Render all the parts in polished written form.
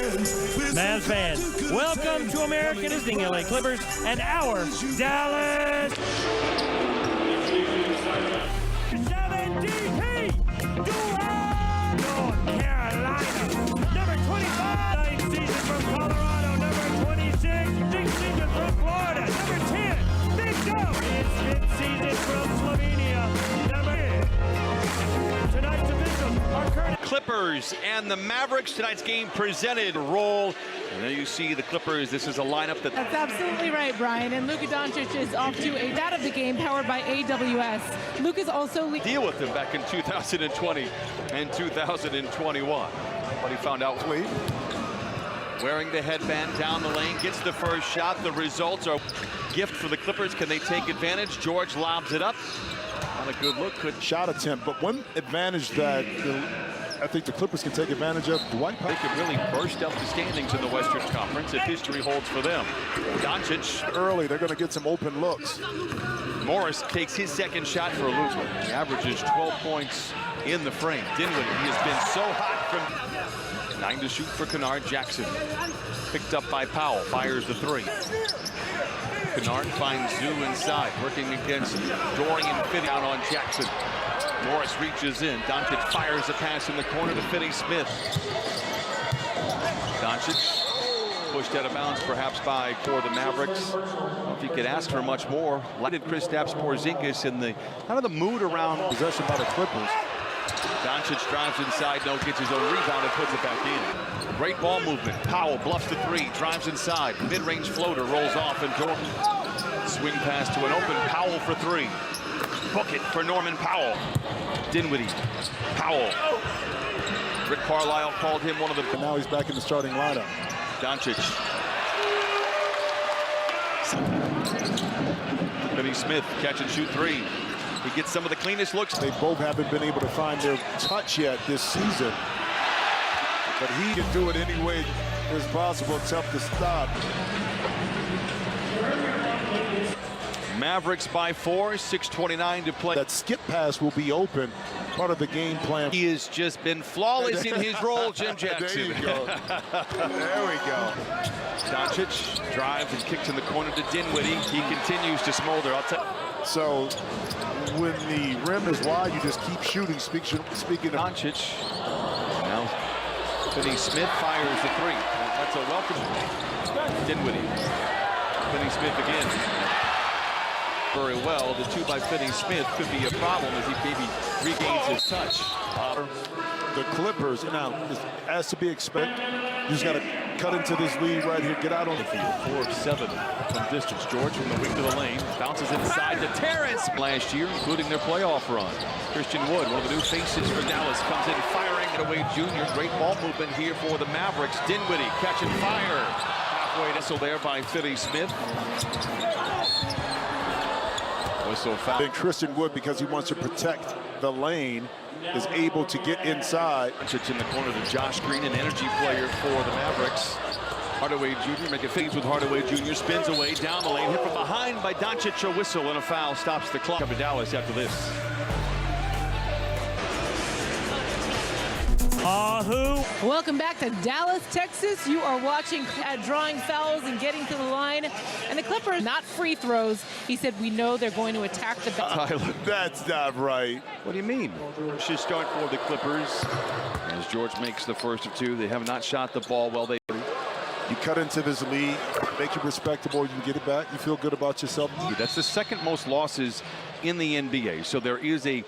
Mavs fans, welcome to America visiting LA Clippers and our Dallas 7DP North Carolina. Number 25, 9th season from Colorado. Number 26, 6th season from Florida. Number 10, Big Joe. It's 5th season from Slovenia. Number 10. Tonight's official, our current Clippers and the Mavericks. Tonight's game presented roll. And there you see the Clippers. This is a lineup That's absolutely right, Brian. And Luka Doncic is off to a out of the game powered by AWS. Luka's also deal with them back in 2020 and 2021. But he found out wearing the headband down the lane, gets the first shot. The results are gift for the Clippers. Can they take advantage? George lobs it up. Not a good look. Good shot attempt, but one advantage that I think the Clippers can take advantage of. Dwight Powell. They could really burst up the standings in the Western Conference if history holds for them. Doncic early, they're going to get some open looks. Morris takes his second shot for a loser. He averages 12 points in the frame. Dinwiddie, he has been so hot from 9 to shoot for Kennard. Jackson picked up by Powell, fires the three. Kennard finds Zoo inside, working against Dorian Finney out on Jackson. Morris reaches in. Doncic fires a pass in the corner to Finney-Smith. Doncic pushed out of bounds perhaps for the Mavericks. I don't know if you could ask for much more. Did Kristaps Porzingis in the kind of the mood around possession by the Clippers. Doncic drives inside, gets his own rebound and puts it back in. Great ball movement. Powell bluffs the three, drives inside. Mid-range floater rolls off and swing pass to an open Powell for three. Book it for Norman Powell. Dinwiddie, Powell. Rick Carlisle called him one of the... And now he's back in the starting lineup. Doncic. Finney-Smith, catch and shoot three. He gets some of the cleanest looks. They both haven't been able to find their touch yet this season. But he can do it any way as possible. Tough to stop. Mavericks by 4, 6:29 to play. That skip pass will be open. Part of the game plan. He has just been flawless in his role, Jim Jackson. There you go. There we go. Doncic drives and kicks in the corner to Dinwiddie. He continues to smolder. So when the rim is wide, you just keep shooting. Speaking of Doncic, now Finney-Smith fires the three. That's a welcome. Dinwiddie. Finney-Smith again. Very well. The two by Finney-Smith could be a problem as he maybe regains his touch. The Clippers, now, as to be expected, you just got to cut into this lead right here, get out on the field. 4 of 7 from distance. George from the wing to the lane, bounces inside to Terrence last year, including their playoff run. Christian Wood, one of the new faces for Dallas, comes in firing it away. Junior, great ball movement here for the Mavericks. Dinwiddie catch and fire. Halfway whistle there by Finney-Smith. Whistle foul. And Christian Wood, because he wants to protect the lane, is able to get inside. Doncic in the corner to Josh Green, an energy player for the Mavericks. Hardaway Jr. making fades with Hardaway Jr. Spins away down the lane, hit from behind by Doncic. A whistle and a foul stops the clock. Up to Dallas after this. Welcome back to Dallas, Texas. You are watching drawing fouls and getting to the line. And the Clippers, not free throws. He said, we know they're going to attack the Tyler. That's not right. What do you mean? Should start for the Clippers. As George makes the first of two, they have not shot the ball well. You cut into this lead, make it respectable, you can get it back, you feel good about yourself. That's the second most losses in the NBA. So there is a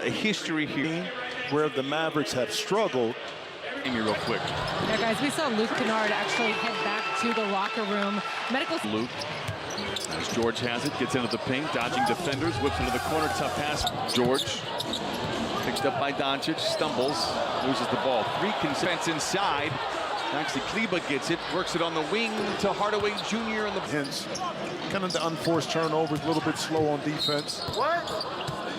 history here. Where the Mavericks have struggled. Real quick. Yeah, guys, we saw Luke Kennard actually head back to the locker room. Luke, as George has it, gets into the paint, dodging defenders, whips into the corner, tough pass. George, picked up by Doncic, stumbles, loses the ball. 3 consents inside. Actually, Kleba gets it, works it on the wing to Hardaway Jr. and the hence kind of the unforced turnovers, a little bit slow on defense.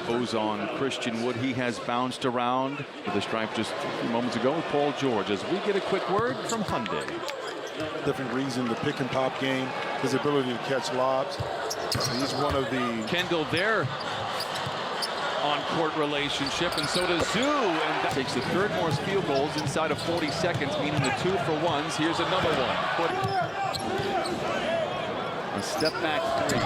Goes on Christian Wood. He has bounced around with the stripe just a few moments ago with Paul George. As we get a quick word from Hyundai. Different reason, the pick and pop game, his ability to catch lobs. He's one of the... Kendall there on-court relationship, and so does Zoo. And that takes the third most field goals inside of 40 seconds, meaning the 2-for-1s. Here's another one. A step-back three.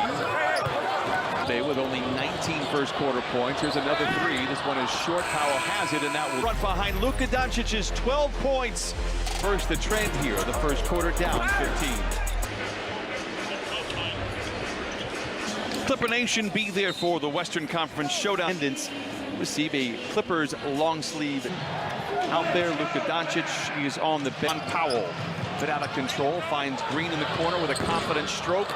With only 19 first quarter points. Here's another three. This one is short. Powell has it, and that will run behind Luka Doncic's 12 points. First, the trend here. The first quarter down 15. Clipper Nation, be there for the Western Conference Showdown. Attendants receive a Clippers long sleeve out there. Luka Doncic is on the bench. Powell, bit out of control, finds Green in the corner with a confident stroke.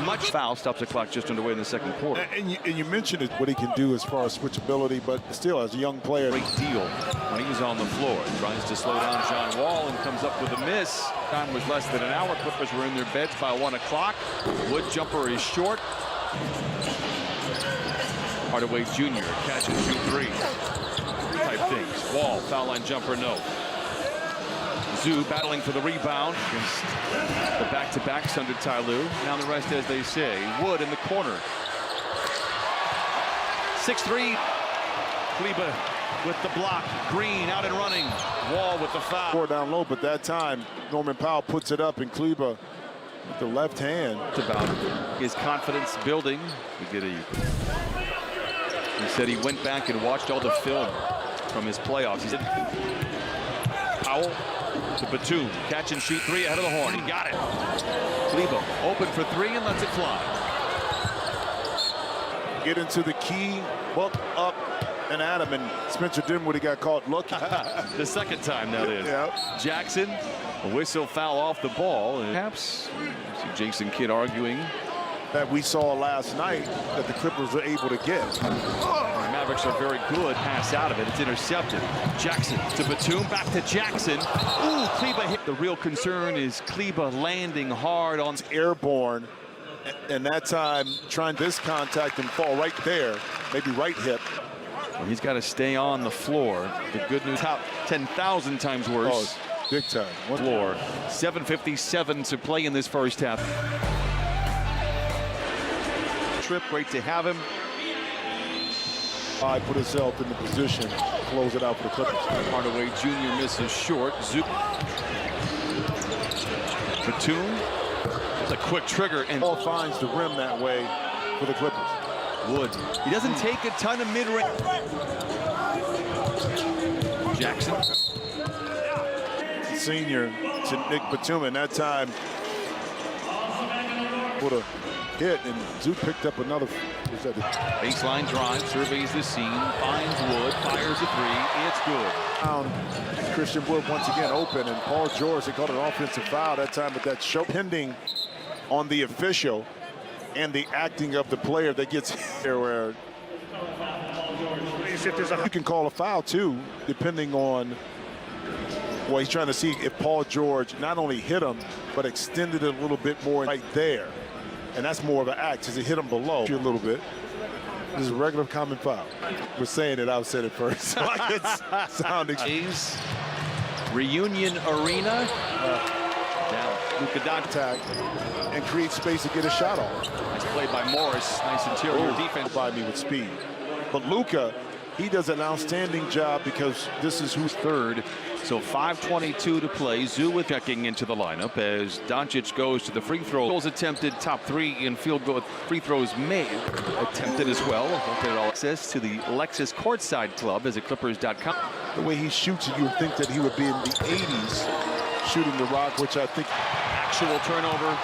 Much foul, stops the clock just underway in the second quarter. And you mentioned it, what he can do as far as switchability, but still, as a young player. Great deal when he was on the floor. Tries to slow down John Wall and comes up with a miss. Time was less than an hour. Clippers were in their beds by 1 o'clock. Wood jumper is short. Hardaway Jr. catch and shoot three type things. Wall, foul line jumper, no. Zoo battling for the rebound against the back-to-backs under Ty Lue. Now the rest, as they say. Wood in the corner. 6'3". Kleber with the block. Green out and running. Wall with the foul. 4 down low, but that time Norman Powell puts it up, and Kleber with the left hand. About his confidence building. He said he went back and watched all the film from his playoffs. He said, Powell to Batum, catch and shoot three ahead of the horn. He got it. Kleber open for three and lets it fly. Get into the key, buck up and at him, and Spencer Dinwiddie got caught looking. The second time that is. Yep. Jackson, a whistle foul off the ball. And perhaps see Jason Kidd arguing that we saw last night that the Clippers were able to get. The Mavericks are very good. Pass out of it. It's intercepted. Jackson to Batum. Back to Jackson. Ooh, Kleber hit. The real concern is Kleber landing hard on. Airborne. And that time, trying this contact and fall right there. Maybe right hip. Well, he's got to stay on the floor. The good news, top 10,000 times worse. Oh, big time. Floor. 7:57 to play in this first half. Trip, great to have him. I put himself in the position to close it out for the Clippers. Hardaway Jr. misses short. Zoop. Batum. It's a quick trigger, and Ball finds the rim that way for the Clippers. Wood. He doesn't take a ton of mid-range. Jackson. Senior to Nick Batum, and that time put a hit, and Zoot picked up another. Baseline drive, surveys the scene, finds Wood, fires a three. It's good. Christian Wood once again open, and Paul George, they called an offensive foul that time, but that show pending on the official and the acting of the player that gets here, where you can call a foul too, depending on. Well, he's trying to see if Paul George not only hit him, but extended it a little bit more right there. And that's more of an act, because it hit him below a little bit. This is a regular common foul. We're saying it, I've said it first. Like it's sounding. Reunion Arena. Down. Luka Doncic. And create space to get a shot off. Nice play by Morris. Nice interior defense. By me with speed. But Luka, he does an outstanding job, because this is who's third. So 5:22 to play. Zoo checking into the lineup as Doncic goes to the free throw. Goals attempted, top three in field goal. Free throws made, attempted as well. All access to the Lexus Courtside Club as at Clippers.com. The way he shoots it, you would think that he would be in the 80s shooting the rock, which I think. Actual turnover.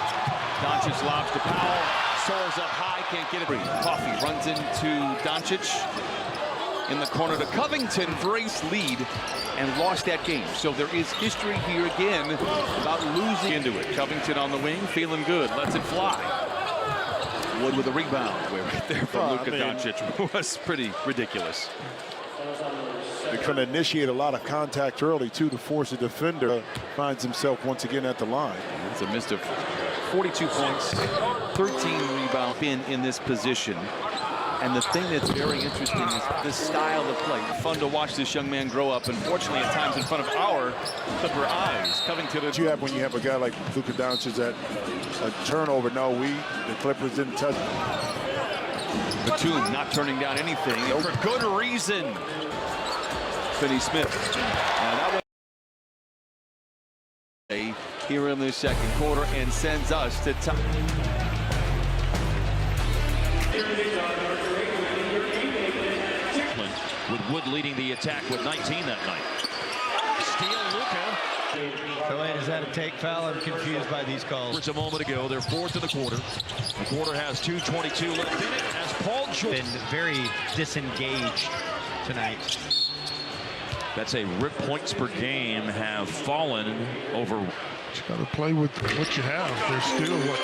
Doncic lobs to Powell. Soars up high, can't get it. Coffey runs into Doncic. In the corner to Covington, race lead, and lost that game. So there is history here again about losing into it. Covington on the wing, feeling good, lets it fly. Wood with a rebound. Way right there from Luka Doncic was pretty ridiculous. They're trying to initiate a lot of contact early, too, to force a defender. Finds himself once again at the line. It's a missed of 42 points, 13 rebound in this position. And the thing that's very interesting is the style of play. Fun to watch this young man grow up. Unfortunately, at times in front of our Clipper eyes. Covington. What you have when you have a guy like Luka Doncic at a turnover. No, the Clippers didn't touch. Batum not turning down anything, and for good reason. Finney Smith. And that was here in the second quarter and sends us to time. With Wood leading the attack with 19 that night. Steal, Luka. So is that a take foul? I'm confused by these calls. Just a moment ago, they're fourth in the quarter. The quarter has 2:22 left in it as Paul George. Been very disengaged tonight. That's a rip points per game have fallen over. You got to play with what you have. There's still, what,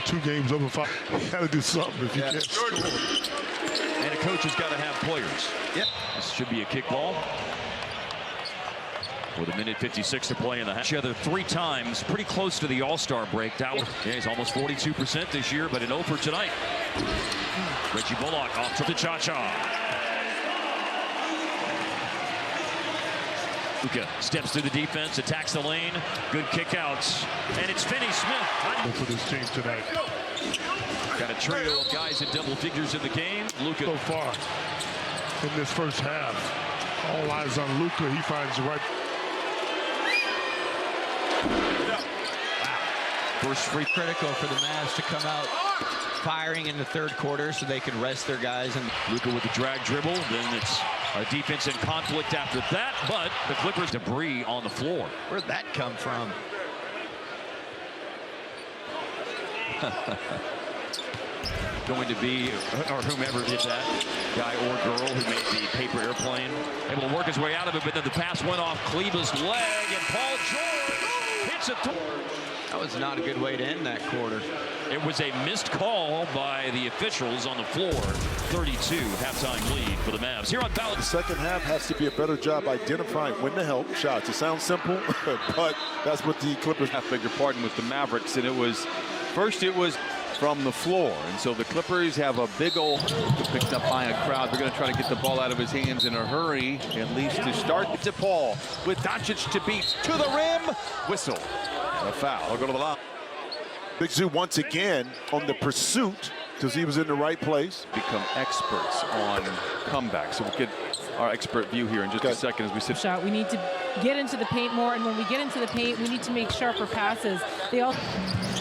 2 games over 5. You got to do something if you can't score. And a coach has got to have players. Yep. This should be a kick ball. With 1:56 to play in the half. Each other 3 times, pretty close to the All-Star break. That was, yeah, he's almost 42% this year, but an 0 for tonight. Reggie Bullock off to the cha-cha. Luka steps through the defense, attacks the lane. Good kickouts, and it's Finney Smith. For this team tonight. Got a trio of guys in double figures in the game. Luka So far in this first half, all eyes on Luka. He finds the right. first free. Critical for the Mavs to come out firing in the third quarter so they can rest their guys. And Luka with the drag dribble. Then it's a defense in conflict after that, but the Clippers debris on the floor. where'd that come from? Going to be, or whomever did that, guy or girl who made the paper airplane, able to work his way out of it, but then the pass went off Kleber's leg, and Paul George hits it. That was not a good way to end that quarter. It was a missed call by the officials on the floor. 32 halftime lead for the Mavs. Here on Ballot. The second half has to be a better job identifying when to help shots. It sounds simple, but that's what the Clippers. I beg your pardon, with the Mavericks, and it was from the floor, and so the Clippers have a big old picked up by a crowd. They're going to try to get the ball out of his hands in a hurry, at least to start. To Paul with Doncic to beat to the rim. Whistle. A foul. I'll go to the line. Big Zoo once again on the pursuit because he was in the right place. Become experts on comebacks. So we'll get our expert view here in just a second as we sit. Shot. We need to get into the paint more, and when we get into the paint, we need to make sharper passes. They all.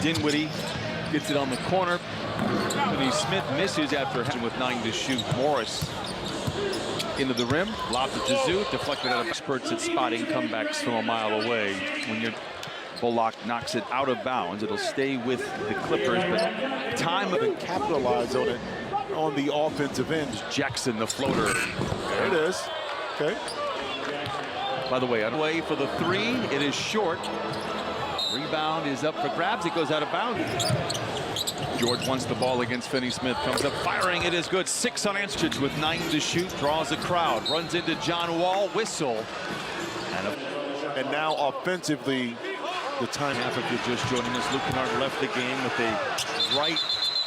Dinwiddie gets it on the corner. Finney Smith misses after with 9 to shoot. Morris into the rim, lobs it to Zoo, deflected out of experts at spotting comebacks from a mile away. When you're Bullock knocks it out of bounds, it'll stay with the Clippers, but time of capitalize on it on the offensive end. Jackson, the floater. There it is. Okay. By the way, away for the 3. It is short. Rebound is up for grabs. It goes out of bounds. George wants the ball against Finney Smith. Comes up firing. It is good. 6 unanswered with 9 to shoot. Draws a crowd. Runs into John Wall. Whistle. And now offensively, the time. Half if you're just joining us, Luke Kennard left the game with a right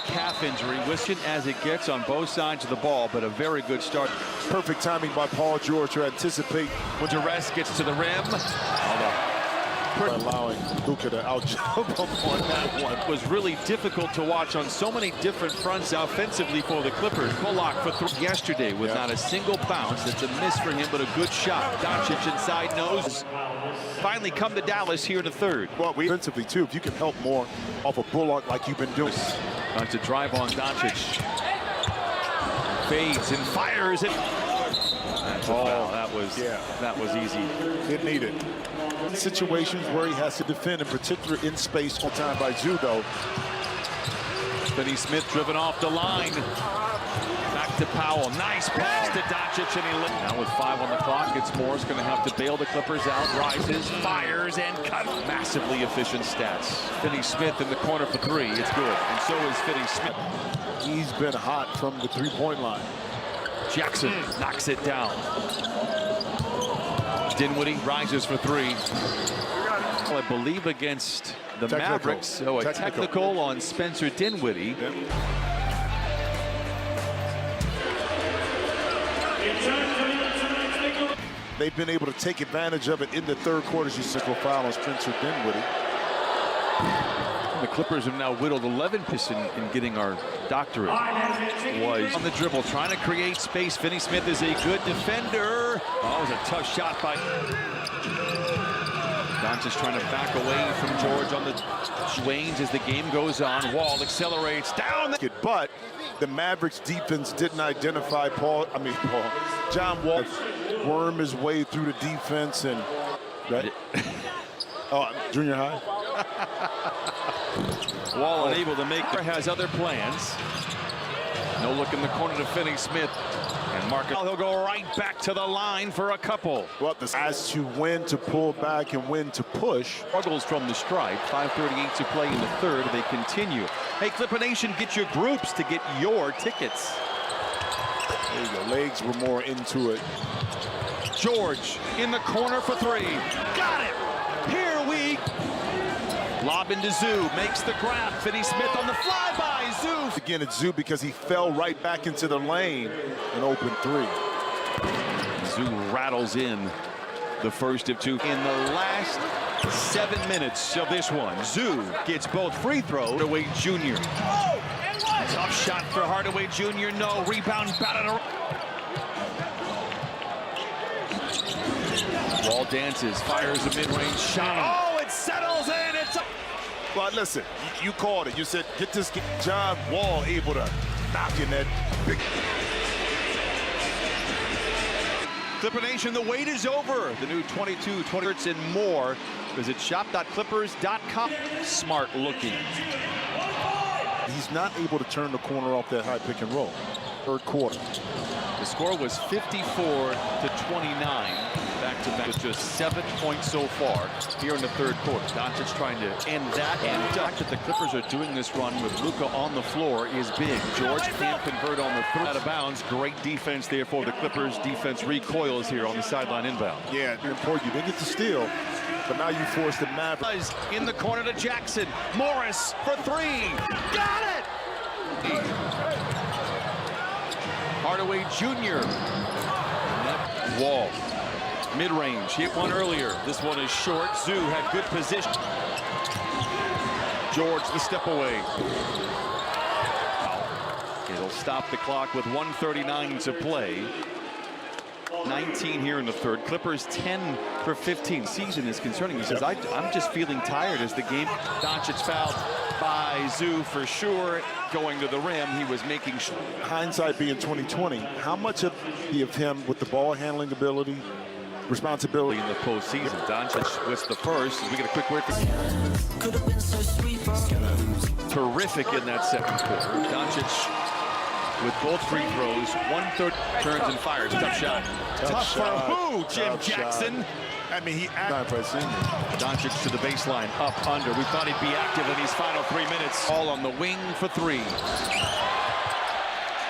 calf injury. Wishing as it gets on both sides of the ball, but a very good start. Perfect timing by Paul George to anticipate. When Duress gets to the rim. Allowing Luka to out-jump on that one. It was really difficult to watch on so many different fronts offensively for the Clippers. Bullock for 3 yesterday with not a single bounce. It's a miss for him, but a good shot. Doncic inside nose. Finally come to Dallas here in the third. Well, offensively too, if you can help more off of Bullock like you've been doing. Tries to drive on Doncic. Fades and fires it. That was easy. Didn't need it. Situations where he has to defend, in particular in space on time by Zoo, though. Finney Smith driven off the line. Back to Powell. Nice pass to Doncic, and he now with 5 on the clock. It's Morris going to have to bail the Clippers out. Rises, fires, and cut. Massively efficient stats. Finney Smith in the corner for 3. It's good, and so is Finney Smith. He's been hot from the three-point line. Jackson knocks it down. Dinwiddie rises for 3. I believe against the Mavericks. Oh, a technical on Spencer Dinwiddie. Yep. They've been able to take advantage of it in the third quarter. You said foul on Spencer Dinwiddie. The Clippers have now whittled 11% in getting our doctorate. Was on the dribble, trying to create space. Finney Smith is a good defender. Oh, it was a tough shot by Doncic, trying to back away from George on the Swains as the game goes on. Wall accelerates down. But the Mavericks defense didn't identify John Wall worm his way through the defense and right. Oh, junior high. Wall unable to make. Has other plans. No look in the corner to Finney Smith. And Marcus, he'll go right back to the line for a couple. Well, as to when to pull back and when to push. Struggles from the stripe. 5:38 to play in the third. They continue. Hey, Clipper Nation, get your groups to get your tickets. There you go. Legs were more into it. George in the corner for three. Got it. Here we lob into Zoo. Makes the grab. Finney Smith on the flyby. Zoo. Again, it's Zoo because he fell right back into the lane and open three. Zoo rattles in the first of two. In the last 7 minutes of this one, Zoo gets both free throws. Hardaway Jr. Tough shot for Hardaway Jr. No. Rebound batted around. Wall dances, fires a mid-range shot. Oh, it settles in. It's a... Well, listen, you called it. You said, get this John Wall able to knock in that big... Clipper Nation, the wait is over. The new 22-20 and more. Visit shop.clippers.com. Smart looking. He's not able to turn the corner off that high pick and roll. Third quarter. The score was 54-29. Back-to-back with just 7 points so far here in the third quarter. Doncic trying to end that. And the fact that the Clippers are doing this run with Luka on the floor is big. George can't convert on the third. Out of bounds. Great defense there for the Clippers. Defense recoils here on the sideline inbound. Yeah, important. You didn't get to steal, but now you forced the Mavericks. In the corner to Jackson. Morris for three. Got it! Hardaway Jr. Wall. Mid-range, hit one earlier. This one is short. Zoo had good position. George the step away. It'll stop the clock with 1:39 to play. 19 here in the third. Clippers 10 for 15. Season is concerning. He says, I'm just feeling tired as the game. Doncic fouled by Zoo for sure. Going to the rim, he was making sure. Hindsight being 2020, how much of him with the ball handling ability, responsibility in the postseason? Doncic was the first. We get a quick word. Terrific in that second quarter. Doncic with both free throws. 1/3 turns and fires. Tough shot. Tough for who? Jim Jackson. I mean, he acted. Doncic to the baseline, up, under. We thought he'd be active in these final 3 minutes. All on the wing for three.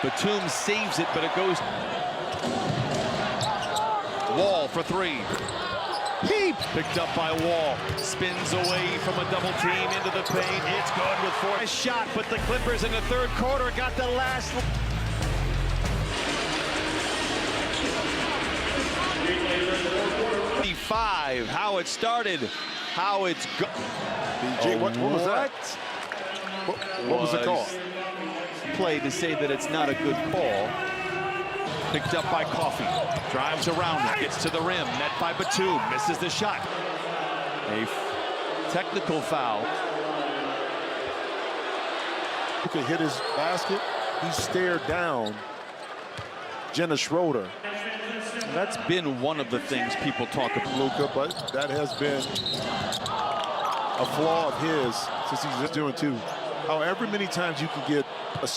Batum saves it, but it goes. Wall for three. He picked up by Wall. Spins away from a double team into the paint. It's good with four. A shot, but the Clippers in the third quarter got the last. How it started, how it's go. BJ, what was that? What was the call? Play to say that it's not a good call. Picked up by Coffey, drives around it, gets to the rim, net by Batum, misses the shot. A technical foul. Luka hit his basket. He stared down Jenna Schroeder. That's been one of the things people talk about Luka, but that has been a flaw of his since he's just doing too. However many times you can get a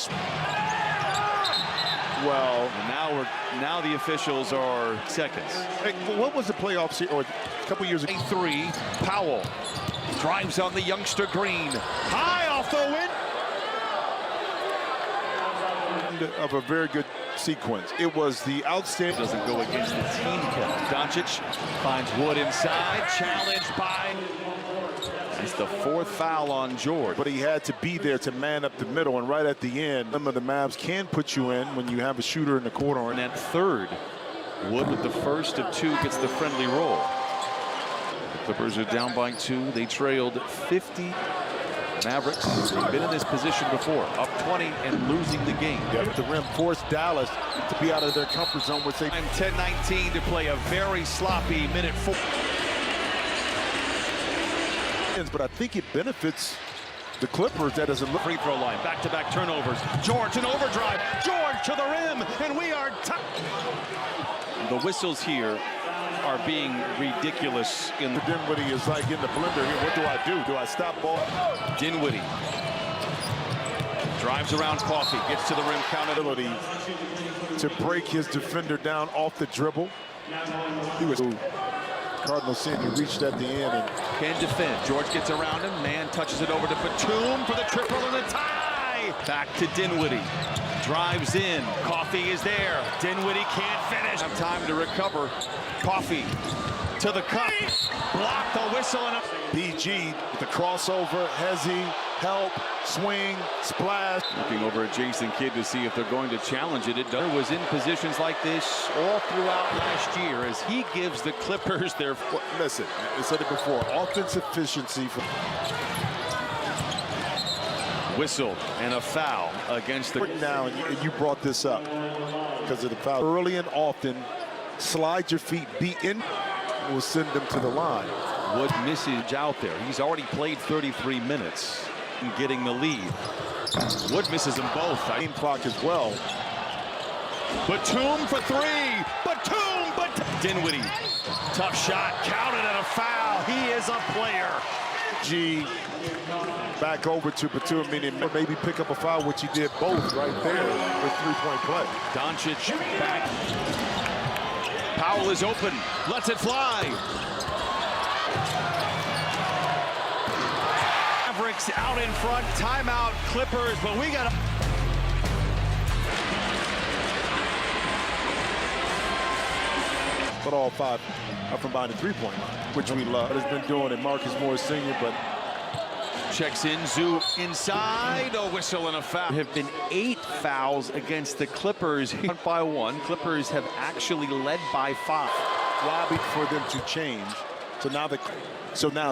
now the officials are seconds. Hey, what was the playoff series or a couple years ago? 3 Powell drives on the youngster Green, high off the wind. Of a very good sequence. It was the outstanding. Doesn't go against the team count. Doncic finds Wood inside, challenged by. It's the 4th foul on George. But he had to be there to man up the middle, and right at the end, some of the Mavs can put you in when you have a shooter in the corner. And at third, Wood with the first of 2 gets the friendly roll. The Clippers are down by 2. They trailed 50 Mavericks have been in this position before, up 20 and losing the game. Yeah, but the rim forced Dallas to be out of their comfort zone, which they... 10-19 to play a very sloppy minute 4. But I think it benefits the Clippers that is a Free throw line, back-to-back turnovers. George, an overdrive. George to the rim, and we are the whistles here are being ridiculous. In the Dinwiddie is like in the blender here. What do I do? Do I stop ball? Dinwiddie drives around Coffee, gets to the rim, Ability to break his defender down off the dribble. He was Cardinal seeing he reached at the end and can defend. George gets around him. Man touches it over to Batum for the triple and the tie. Back to Dinwiddie. Drives in. Coffee is there. Dinwiddie can't finish. Have time to recover. Coffee to the cup. Block the whistle and a BG with the crossover. Hezzy, help, swing, splash. Looking over at Jason Kidd to see if they're going to challenge it. It was in positions like this all throughout last year as he gives the Clippers their... Listen, I said it before, offensive efficiency. Whistle and a foul against the... Now, and you brought this up because of the foul. Early and often, slide your feet, be in, will send them to the line. Wood misses out there. He's already played 33 minutes in getting the lead. Wood misses them both. Game clock as well. Batum for three. Batum, but Dinwiddie. Tough shot, counted and a foul. He is a player. G back over to Batum, meaning maybe pick up a foul, which he did both right there with three-point play. Doncic back. Powell is open, lets it fly. Mavericks out in front, timeout Clippers, but we got But all five are from behind the three-point line, which we love. But has been doing it. Marcus Morris Sr., but checks in, Zoo inside, a whistle and a foul. There have been 8 fouls against the Clippers, 1 by 1. Clippers have actually led by 5. lobbied for them to change. So now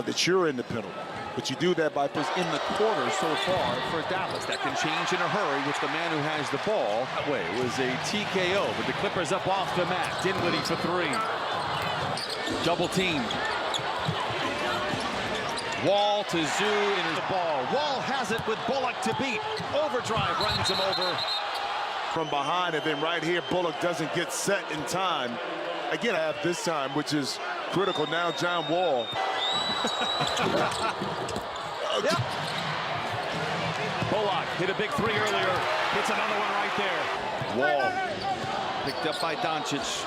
that you're in the penalty, but you do that by in the quarter so far for Dallas. That can change in a hurry with the man who has the ball. That way it was a TKO, but the Clippers up off the mat. Dinwiddie for 3. Double team. Wall to Zoo in the ball. Wall has it with Bullock to beat. Overdrive runs him over. From behind, and then right here, Bullock doesn't get set in time. Again, I have this time, which is critical. Now John Wall. Yep. Bullock hit a big 3 earlier. Hits another one right there. Wall picked up by Doncic.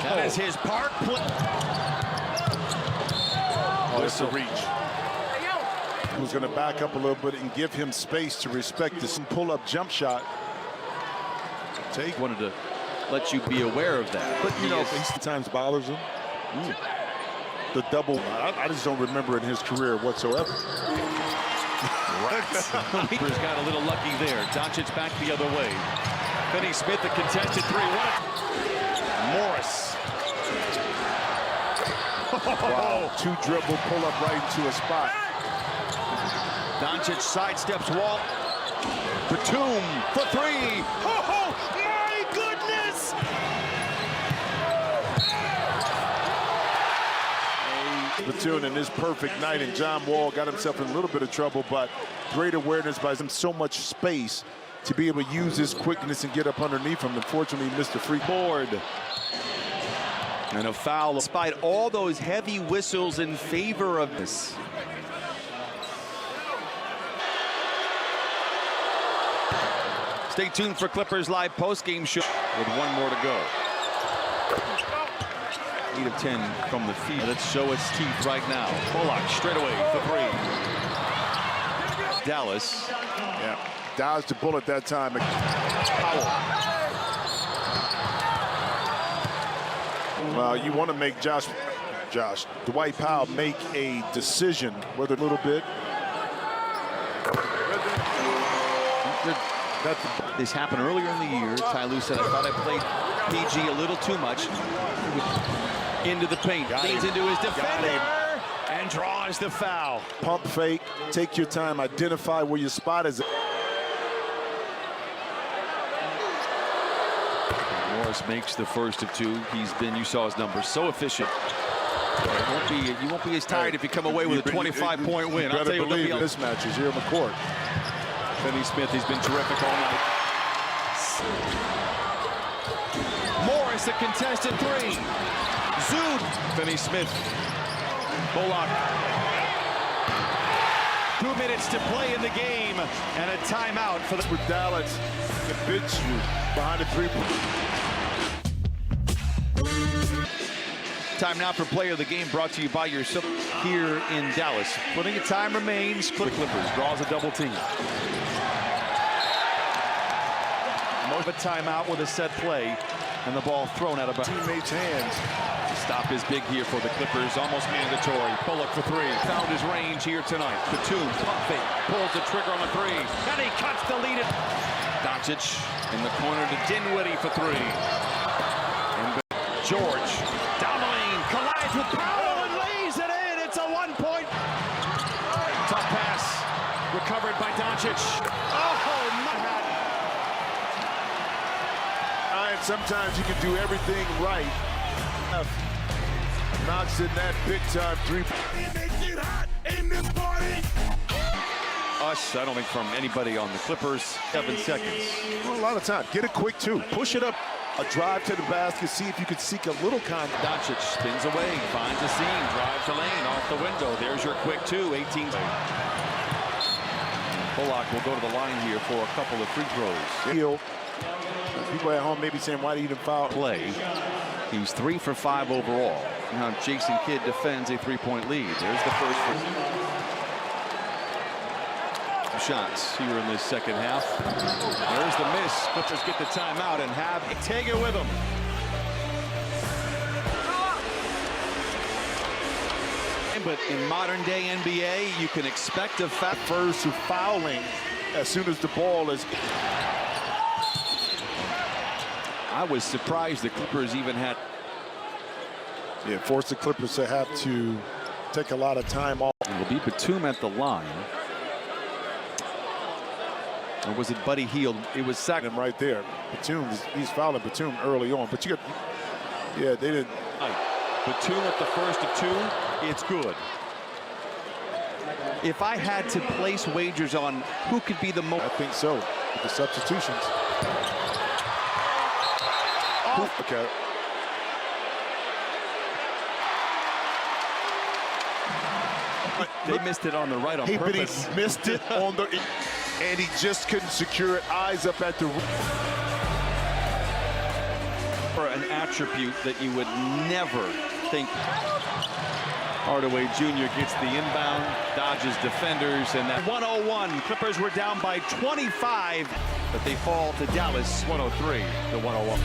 That is his part. It's a reach. He was going to back up a little bit and give him space to respect this pull-up jump shot. Take wanted to let you be aware of that. But, you know, he sometimes bothers him. The double, I just don't remember in his career whatsoever. Clippers got a little lucky there. Doncic back the other way. Finney Smith, the contested 3. Morris. Wow, 2 dribble, pull up right into a spot. Doncic sidesteps Wall. Batum for 3. Oh, my goodness! Batum in his perfect night, and John Wall got himself in a little bit of trouble, but great awareness by him, so much space to be able to use his quickness and get up underneath him. Unfortunately, he missed the free board. And a foul despite all those heavy whistles in favor of this. Stay tuned for Clippers Live post-game show with 1 more to go. 8 of 10 from the field. Let's show its teeth right now. Bullock straight away for 3. Dallas. Yeah, dodged the bullet that time. Powell. Well, you want to make Dwight Powell make a decision, whether a little bit. This happened earlier in the year. Ty Lue said, I thought I played PG a little too much. Into the paint. Gains into his defender. and draws the foul. Pump fake, take your time, identify where your spot is. Morris makes the first of two. He's been, you saw his numbers, so efficient. You won't be as tired if you come away with a 25-point win. I'll tell you, believe mismatches here on the court. Finney Smith, he's been terrific all night. Morris, a contested three. Zood. Finney Smith. Bullock. 2 minutes to play in the game, and a timeout for the... With Dallas, can bitch you behind the three-point. Time now for Player of the Game, brought to you by yourself here in Dallas. Plenty of time remains. The Clippers draws a double team. More of a timeout with a set play, and the ball thrown out of teammates' hands. Stop is big here for the Clippers, almost mandatory. Bullock for three. Found his range here tonight. Batum, pump fake, pulls the trigger on the three, and he cuts the lead. Doncic in the corner to Dinwiddie for three. And George, down the lane, collides with Powell and lays it in. It's a 1 point. Tough pass, recovered by Doncic. Oh, my God. And sometimes you can do everything right. Knocks in that big-time three. I don't think from anybody on the Clippers. 7 seconds. Well, a lot of time. Get it quick, too. Push it up. A drive to the basket. See if you can seek a little contact. Doncic spins away, finds a seam, drives the lane, off the window. There's your quick two, 18. Bullock will go to the line here for a couple of free throws. People at home may be saying, why did he even foul? Play. He's 3 for 5 overall. Now Jason Kidd defends a 3-point lead. There's the first shots here in this second half. There's the miss. Clippers get the timeout and have Ortega with them. But in modern day NBA, you can expect a first to fouling as soon as the ball is. I was surprised the Clippers even had. Yeah, forced the Clippers to have to take a lot of time off. It will be Batum at the line. Or was it Buddy Hield? It was second right there. Batum, he's fouling Batum early on. But you got, yeah, they didn't. Batum at the first of two, it's good. If I had to place wagers on who could be the most. I think so, with the substitutions. Oh. Okay. They missed it on the right on purpose. He missed it on the, and he just couldn't secure it. Eyes up at the. For an attribute that you would never think. Hardaway Jr. gets the inbound, dodges defenders, and that 101. Clippers were down by 25, but they fall to Dallas 103 to 101.